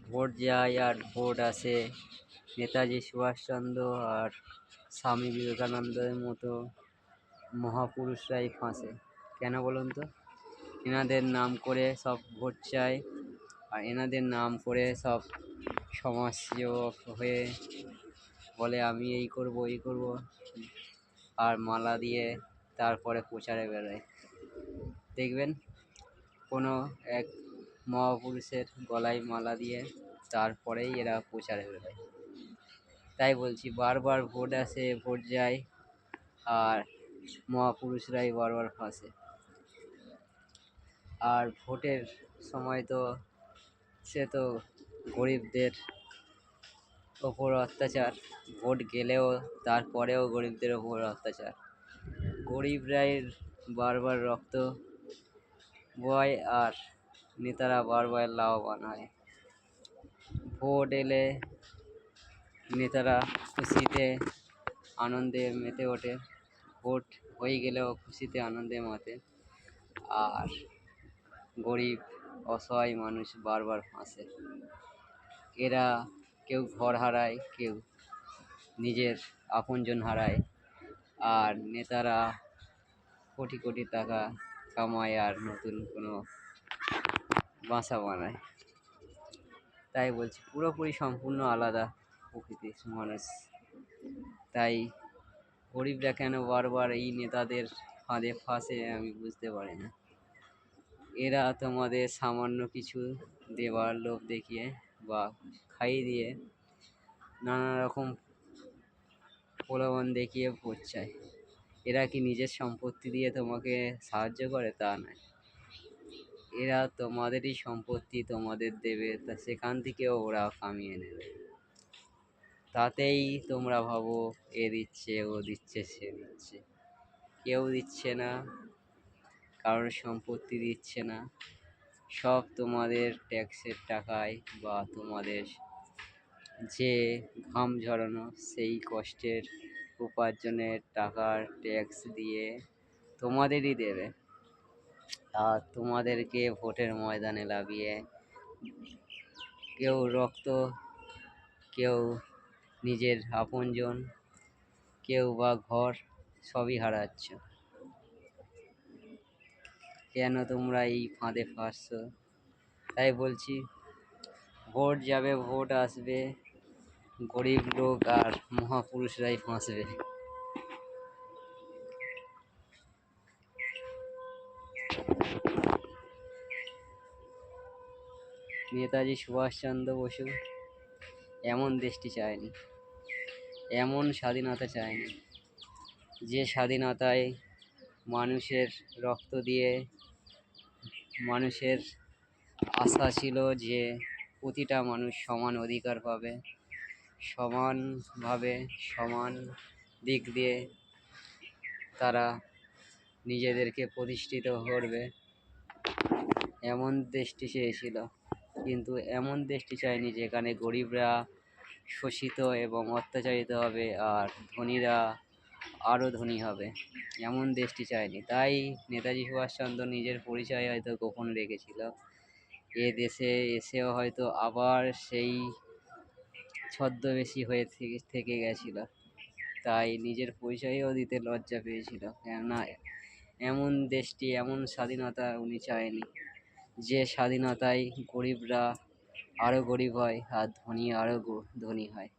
Vote যায় আর vote আসে। নেতাজি সুভাষচন্দ্র আর স্বামী বিবেকানন্দের মতো মহাপুরুষরাই ফাঁসে। কেন বলুন তো? এনাদের নাম করে সব ভোট চায়, আর এনাদের নাম করে সব সমাজসেবক হয়ে বলে আমি এই করব এই করব, আর মালা দিয়ে তারপরে প্রচারে বেরোয়। দেখবেন কোনো এক মহাপুরুষের গলায় মালা দিয়ে তারপরেই এরা প্রচারে বেরোয়। তাই বলছি, বারবার ভোট আসে ভোট যায়, আর মহাপুরুষরাই বারবার ফাঁসে। আর ভোটের সময় তো সে তো গরিবদের ওপর অত্যাচার, ভোট গেলেও তারপরেও গরিবদের ওপর অত্যাচার। গরিবরাই বারবার রক্ত বয় আর নেতারা বারবার লাভবান হয়। ভোট এলে নেতারা খুশিতে আনন্দে মেতে ওঠে, ভোট হয়ে গেলেও খুশিতে আনন্দে মাতে, আর গরিব অসহায় মানুষ বারবার ফাঁসে। এরা কেউ ঘর হারায়, কেউ নিজের আপনজন হারায়, আর নেতারা কোটি কোটি টাকা কামায় আর নতুন কোনো বাসা বানায়। তাই বলছি, পুরোপুরি সম্পূর্ণ আলাদা প্রকৃতির মানুষ। তাই গরিবরা কেন বারবার এই নেতাদের ফাঁদে ফাঁসে আমি বুঝতে পারি না। এরা তোমাদের সামান্য কিছু দেওয়ার লোভ দেখিয়ে বা খাইয়ে দিয়ে নানা রকম প্রলোভন দেখিয়ে ভোট চায়। এরা কি নিজের সম্পত্তি দিয়ে তোমাকে সাহায্য করে? তা নয়, এরা তোমাদেরই সম্পত্তি তোমাদের দেবে, তা সেখান থেকেও ওরা কামিয়ে নেবে। তাতেই তোমরা ভাবো এ দিচ্ছে, ও দিচ্ছে, সে দিচ্ছে। কেউ দিচ্ছে না, কারোর সম্পত্তি দিচ্ছে না, সব তোমাদের ট্যাক্সের টাকায় বা তোমাদের যে ঘাম ঝরানো সেই কষ্টের উপার্জনের টাকার ট্যাক্স দিয়ে তোমাদেরই দেবে। আর তোমাদেরকে ভোটের ময়দানে লাভিয়ে কেউ রক্ত, কেউ নিজের আপনজন, কেউ বা ঘর সবই হারাচ্ছ। কেন তোমরা এই ফাঁদে ফাঁসছো? তাই বলছি, ভোট যাবে ভোট আসবে, গরিব লোক আর মহাপুরুষরাই ফাঁসবে। নেতাজি সুভাষচন্দ্র বসু এমন দেশটি চায়নি, এমন স্বাধীনতা চায়নি যে স্বাধীনতায় মানুষের রক্ত দিয়ে মানুষের আশা ছিল যে প্রতিটা মানুষ সমান অধিকার পাবে, সমানভাবে সমান দিক দিয়ে তারা নিজেদেরকে প্রতিষ্ঠিত করবে, এমন দেশটি চেয়েছিল। কিন্তু এমন দেশটি চায়নি যেখানে গরিবরা শোষিত এবং অত্যাচারিত হবে আর ধনীরা আরও ধনী হবে, এমন দেশটি চায়নি। তাই নেতাজি সুভাষচন্দ্র নিজের পরিচয় হয়তো গোপন রেখেছিল। এ দেশে এসেও হয়তো আবার সেই ছদ্মবেশী হয়ে থেকে গেছিল, তাই নিজের পরিচয়ও দিতে লজ্জা পেয়েছিল। কেননা এমন দেশটি, এমন স্বাধীনতা উনি চায়নি যে স্বাধীনতায় গরিবরা আরও গরিব হয় আর ধনী আরও ধনী হয়।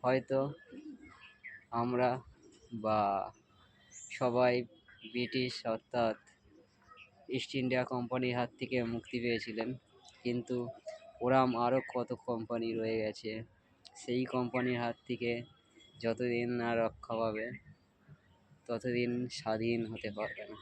হয়তো আমরা বা সবাই ব্রিটিশ অর্থাৎ ইস্ট ইন্ডিয়া কোম্পানির হাত থেকে মুক্তি পেয়েছিলেন, কিন্তু ওরম আরও কত কোম্পানি রয়ে গেছে, সেই কোম্পানির হাত থেকে যতদিন না রক্ষা পাবে ততদিন স্বাধীন হতে পারবে না।